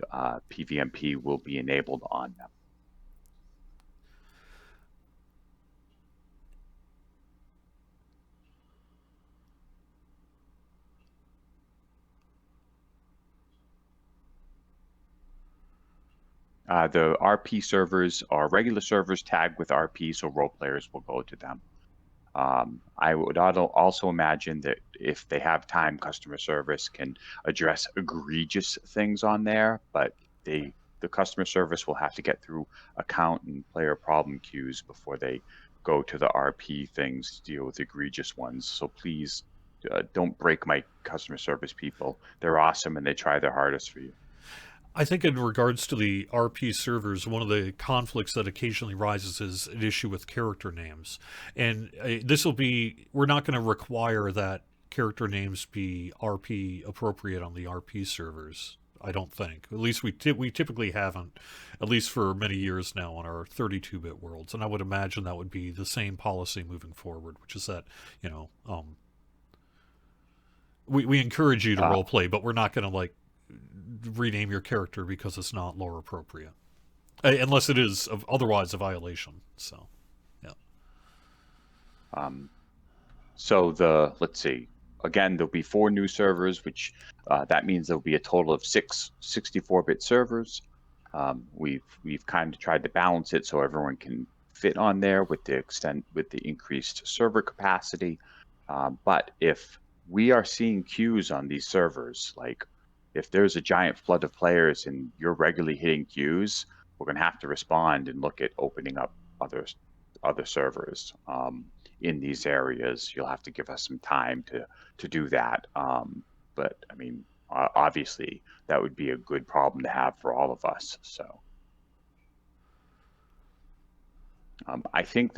PVMP will be enabled on them. The RP servers are regular servers tagged with RP, so role players will go to them. I would also imagine that if they have time, customer service can address egregious things on there, but the customer service will have to get through account and player problem queues before they go to the RP things to deal with egregious ones. So please don't break my customer service people. They're awesome and they try their hardest for you. I think in regards to the RP servers, one of the conflicts that occasionally rises is an issue with character names. And we're not going to require that character names be RP appropriate on the RP servers. I don't think. At least we typically haven't, at least for many years now on our 32-bit worlds. And I would imagine that would be the same policy moving forward, which is that, you know, we encourage you to Uh, role play, but we're not going to like rename your character because it's not lore appropriate, unless it is otherwise a violation. So, yeah. um, let's see. Again, there'll be 4 new servers, which that means there'll be a total of 6 64-bit servers. We've kind of tried to balance it so everyone can fit on there with the increased server capacity. But if we are seeing queues on these servers, like if there's a giant flood of players and you're regularly hitting queues, we're going to have to respond and look at opening up other servers in these areas. You'll have to give us some time to do that. But I mean, obviously, that would be a good problem to have for all of us. So I think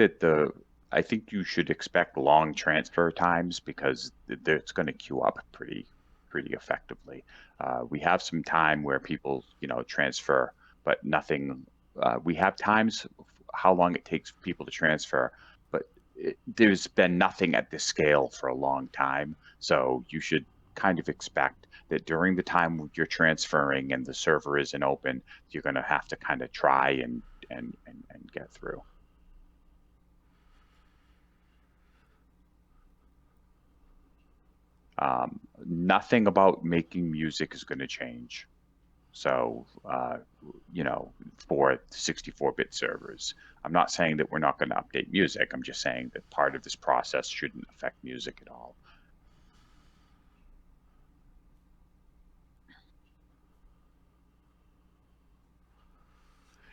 you should expect long transfer times because it's going to queue up pretty effectively. We have some time where people, transfer, but nothing. We have times how long it takes for people to transfer, but there's been nothing at this scale for a long time. So you should kind of expect that during the time you're transferring and the server isn't open, you're going to have to kind of try and get through. Nothing about making music is going to change. So, for 64-bit servers, I'm not saying that we're not going to update music. I'm just saying that part of this process shouldn't affect music at all.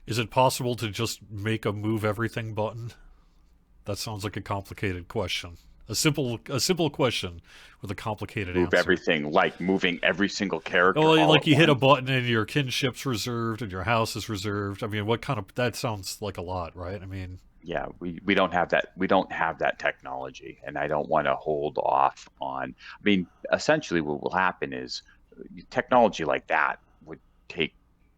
Is it possible to just make a move everything button? That sounds like a complicated question. A simple question with a complicated Move answer. everything, like moving every single character Oh, all like at you hit a once. button and your kinship's reserved and your house is reserved. I mean, that sounds like a lot, right? I mean, Yeah, we don't have that. We don't have that technology, and I don't want to hold off on. I mean, essentially, what will happen is technology like that would take,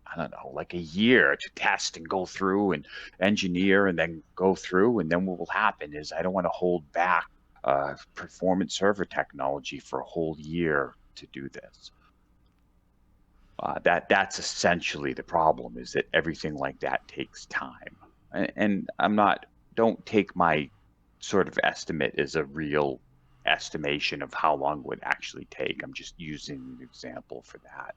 I don't know, like a year to test and go through and engineer and then go through. And then what will happen is I don't want to hold back performance server technology for a whole year to do this. That's essentially the problem, is that everything like that takes time. And don't take my sort of estimate as a real estimation of how long it would actually take. I'm just using an example for that.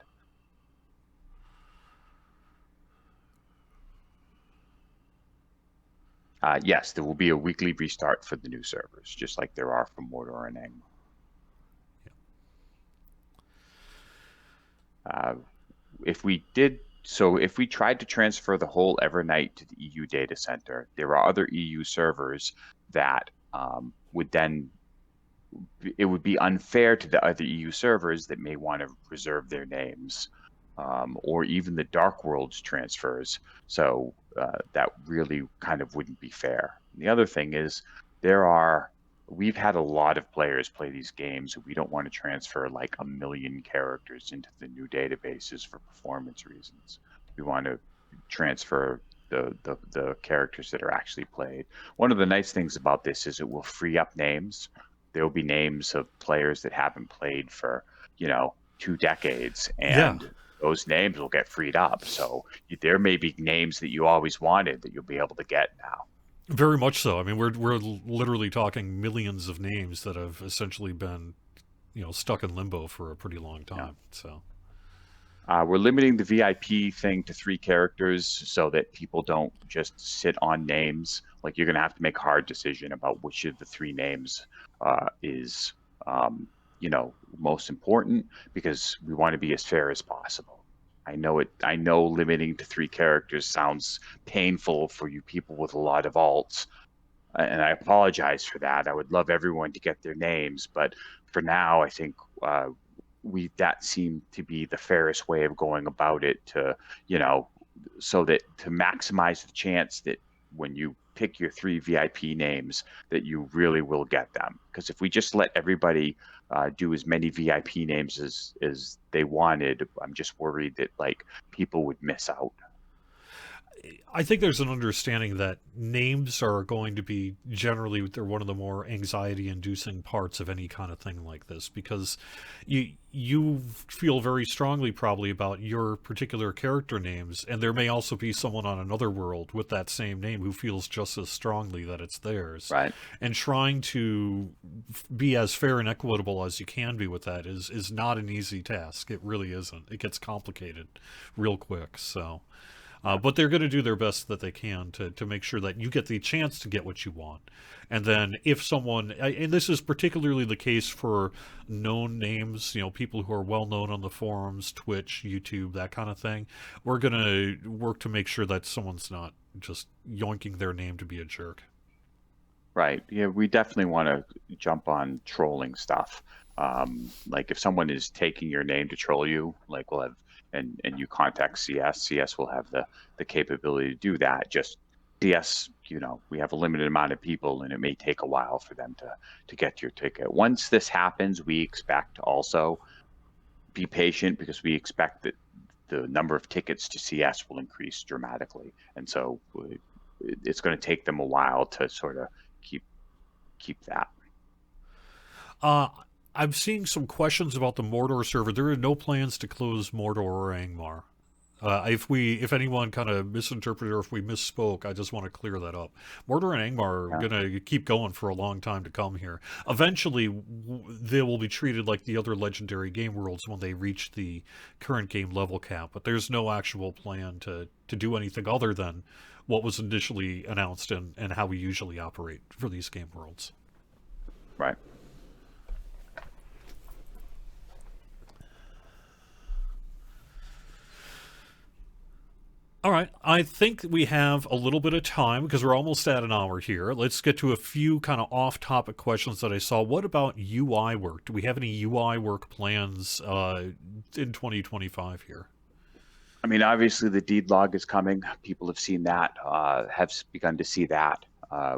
Yes, there will be a weekly restart for the new servers, just like there are for Mordor and Angmar. If we did So if we tried to transfer the whole Evernight to the EU data center, there are other EU servers that would then it would be unfair to the other EU servers that may want to reserve their names, or even the Dark Worlds transfers. So that really kind of wouldn't be fair. And the other thing is, we've had a lot of players play these games, and we don't want to transfer like 1 million characters into the new databases for performance reasons. We want to transfer the characters that are actually played. One of the nice things about this is it will free up names. There will be names of players that haven't played for, 2 decades, Yeah, and those names will get freed up. So there may be names that you always wanted that you'll be able to get now. very much so. I mean, we're literally talking millions of names that have essentially been, stuck in limbo for a pretty long Yeah. time. So, We're limiting the VIP thing to 3 characters so that people don't just sit on names. Like, you're going to have to make a hard decision about which of the 3 names is, most important, because we want to be as fair as possible. I know limiting to 3 characters sounds painful for you people with a lot of alts, and I apologize for that. I would love everyone to get their names, but for now, I think that seemed to be the fairest way of going about it, to you know so that to maximize the chance that when you pick your 3 VIP names, that you really will get them. Because if we just let everybody do as many VIP names as they wanted, I'm just worried that like people would miss out. I think there's an understanding that names are going to be generally they're one of the more anxiety-inducing parts of any kind of thing like this, because you feel very strongly probably about your particular character names, and there may also be someone on another world with that same name who feels just as strongly that it's theirs. Right. And trying to be as fair and equitable as you can be with that is not an easy task. It really isn't. It gets complicated real quick. So. Yeah. But they're going to do their best that they can to make sure that you get the chance to get what you want. And then if someone, and this is particularly the case for known names, people who are well known on the forums, Twitch, YouTube, that kind of thing, we're going to work to make sure that someone's not just yoinking their name to be a jerk. Right. Yeah, we definitely want to jump on trolling stuff. Like, if someone is taking your name to troll you, like we'll have, and you contact CS, CS will have the capability to do that. Just CS, we have a limited amount of people, and it may take a while for them to get your ticket. Once this happens, we expect also be patient, because we expect that the number of tickets to CS will increase dramatically, and so it's going to take them a while to sort of keep keep that. Uh, I'm seeing some questions about the Mordor server. There are no plans to close Mordor or Angmar. If anyone kind of misinterpreted or if we misspoke, I just want to clear that up. Mordor and Angmar are Yeah. going to keep going for a long time to come here. Eventually, they will be treated like the other legendary game worlds when they reach the current game level cap. But there's no actual plan to do anything other than what was initially announced and how we usually operate for these game worlds. Right. All right. I think we have a little bit of time because we're almost at an hour here. Let's get to a few kind of off topic questions that I saw. What about UI work? Do we have any UI work plans in 2025 here? I mean, obviously the deed log is coming. People have seen that, have begun to see that.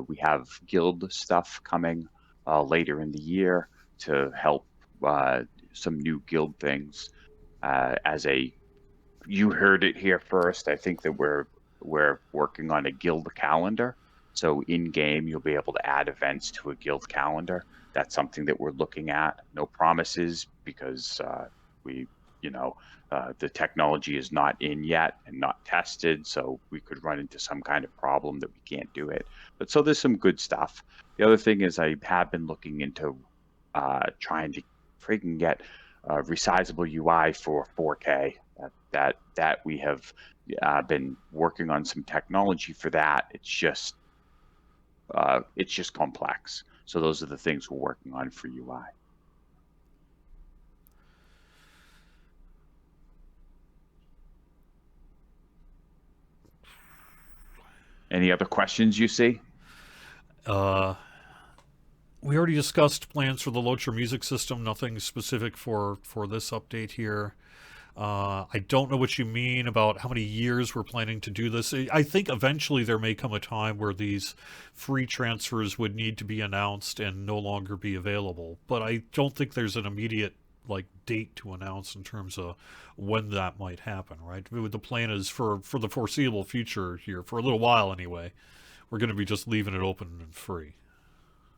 We have guild stuff coming later in the year to help some new guild things. You heard it here first. I think that we're working on a guild calendar. So in game, you'll be able to add events to a guild calendar. That's something that we're looking at. No promises, because we, the technology is not in yet and not tested. So we could run into some kind of problem that we can't do it. But so there's some good stuff. The other thing is, I have been looking into trying to freaking get resizable UI for 4K. That we have been working on some technology for that. It's just complex. So those are the things we're working on for UI. Any other questions you see? Uh, we already discussed plans for the Locher music system. Nothing specific for this update here. I don't know what you mean about how many years we're planning to do this. I think eventually there may come a time where these free transfers would need to be announced and no longer be available. But I don't think there's an immediate date to announce in terms of when that might happen, right? The plan is for the foreseeable future here, for a little while anyway. We're going to be just leaving it open and free.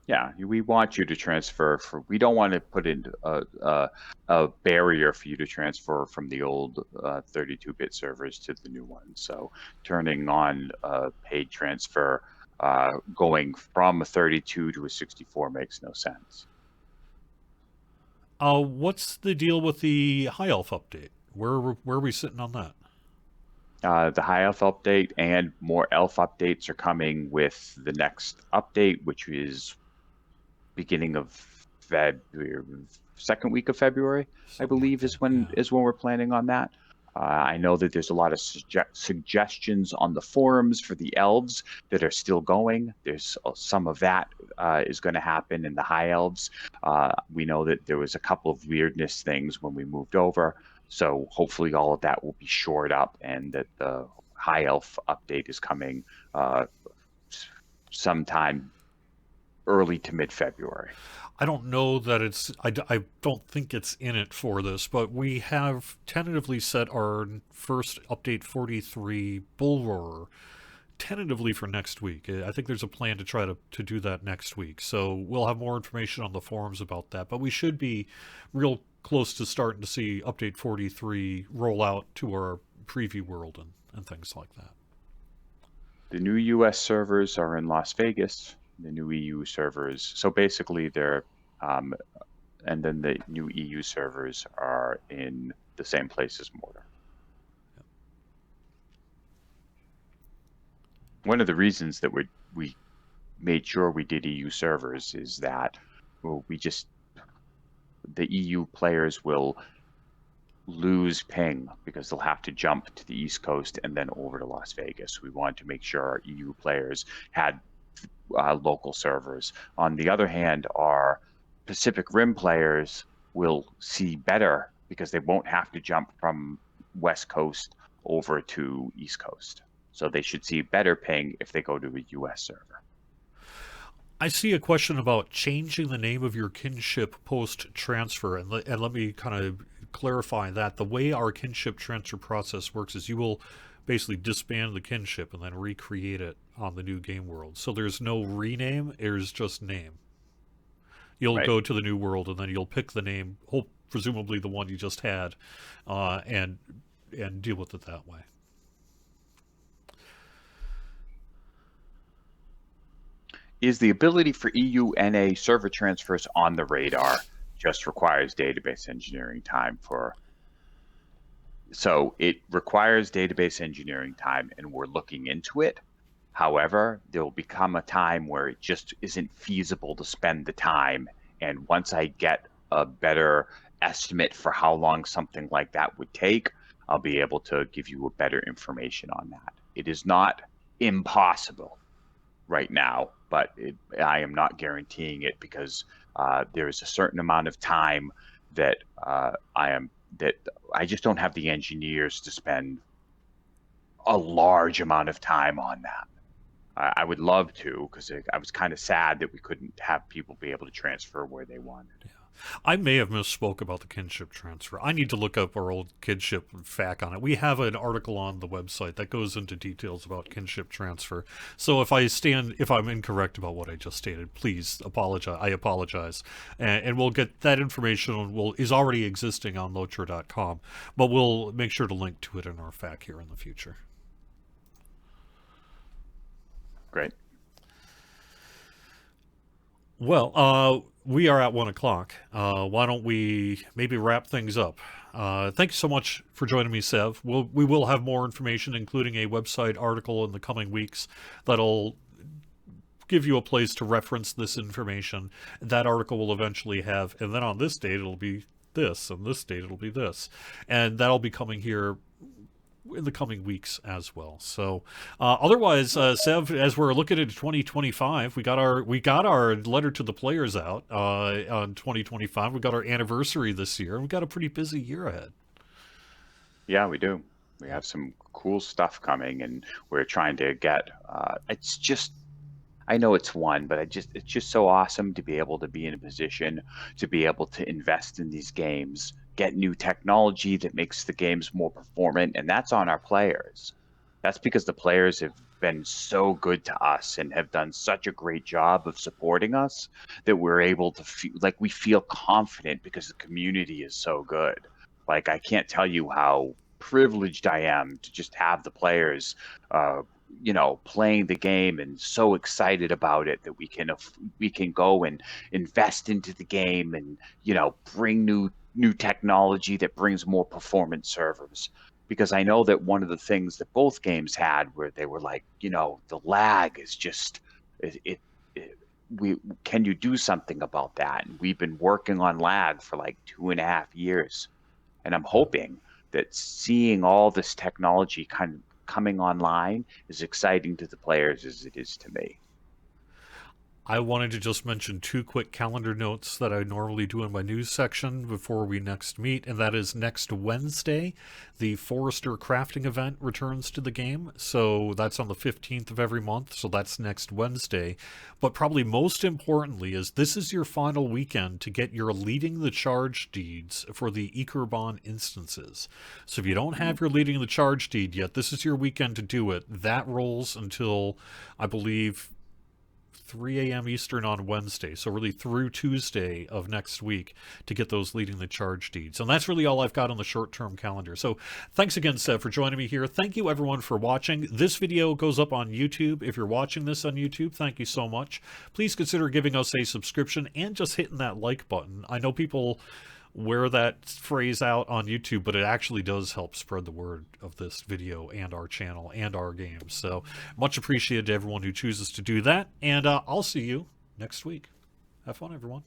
Yeah, we want you to transfer. We don't want to put in a barrier for you to transfer from the old 32-bit servers to the new ones. So turning on a paid transfer, going from a 32 to a 64 makes no sense. What's the deal with the High Elf update? Where are we sitting on that? The High Elf update and more Elf updates are coming with the next update, which is beginning of February, second week of February, I believe, is when we're planning on that. I know that there's a lot of suggestions on the forums for the elves that are still going. There's some of that is going to happen in the high elves. We know that there was a couple of weirdness things when we moved over, so hopefully all of that will be shored up, and that the high elf update is coming sometime early to mid-February. I don't know that it's. I don't think it's in it for this, but we have tentatively set our first update 43 Bull Roarer tentatively for next week. I think there's a plan to try to do that next week. So we'll have more information on the forums about that, but we should be real close to starting to see update 43 roll out to our preview world and things like that. The new US servers are in Las Vegas. The new EU servers, so basically they're and then the new EU servers are in the same place as Mortar. Yep. One of the reasons that we made sure we did EU servers is that the EU players will lose ping because they'll have to jump to the East Coast and then over to Las Vegas. We wanted to make sure our EU players had local servers. On the other hand, our Pacific Rim players will see better because they won't have to jump from West Coast over to East Coast. So they should see better ping if they go to a US server. I see a question about changing the name of your kinship post-transfer, and let me kind of clarify that. The way our kinship transfer process works is you will basically disband the kinship and then recreate it on the new game world. So there's no rename, there's just name. You'll go to the new world and then you'll pick the name, presumably the one you just had, and deal with it that way. Is the ability for EU NA server transfers on the radar? Just requires database engineering time So it requires database engineering time, and we're looking into it. However, there will become a time where it just isn't feasible to spend the time. And once I get a better estimate for how long something like that would take, I'll be able to give you a better information on that. It is not impossible right now, but I am not guaranteeing it because there is a certain amount of time that I just don't have the engineers to spend a large amount of time on that. I would love to, because I was kind of sad that we couldn't have people be able to transfer where they wanted. Yeah. I may have misspoke about the kinship transfer. I need to look up our old kinship fact on it. We have an article on the website that goes into details about kinship transfer. So if I'm incorrect about what I just stated, please apologize. I apologize. And we'll get that information is already existing on locher.com, but we'll make sure to link to it in our fact here in the future. Great. Well, we are at 1 o'clock. Why don't we maybe wrap things up? Thank you so much for joining me, Sev. We will have more information, including a website article in the coming weeks that'll give you a place to reference this information. That article will eventually have, and then on this date it'll be this, and this date it'll be this. And that'll be coming here in the coming weeks as well. So, otherwise, Sev, as we're looking at 2025, we got our letter to the players out on 2025. We got our anniversary this year, and we got a pretty busy year ahead. Yeah, we do. We have some cool stuff coming, and we're trying to get. It's just, I know it's one, but it's just so awesome to be able to be in a position to be able to invest in these games, get new technology that makes the games more performant, and that's on our players. That's because the players have been so good to us and have done such a great job of supporting us that we're able to feel like we feel confident because the community is so good. Like, I can't tell you how privileged I am to just have the players, uh, playing the game and so excited about it that we can go and invest into the game and bring new technology that brings more performance servers. Because I know that one of the things that both games had where they were like, the lag is just it we can you do something about that? And we've been working on lag for like 2.5 years, and I'm hoping that seeing all this technology kind of coming online is exciting to the players as it is to me. I wanted to just mention two quick calendar notes that I normally do in my news section before we next meet, and that is next Wednesday, the Forester crafting event returns to the game. So that's on the 15th of every month, so that's next Wednesday. But probably most importantly is this is your final weekend to get your leading the charge deeds for the Ikerban instances. So if you don't have your leading the charge deed yet, this is your weekend to do it. That rolls until, I believe, 3 a.m. Eastern on Wednesday, so really through Tuesday of next week to get those leading the charge deeds. And that's really all I've got on the short-term calendar. So thanks again, Seth, for joining me here. Thank you, everyone, for watching. This video goes up on YouTube. If you're watching this on YouTube, thank you so much. Please consider giving us a subscription and just hitting that like button. I know people wear that phrase out on YouTube, but it actually does help spread the word of this video and our channel and our games. So much appreciated to everyone who chooses to do that, and I'll see you next week. Have fun, everyone.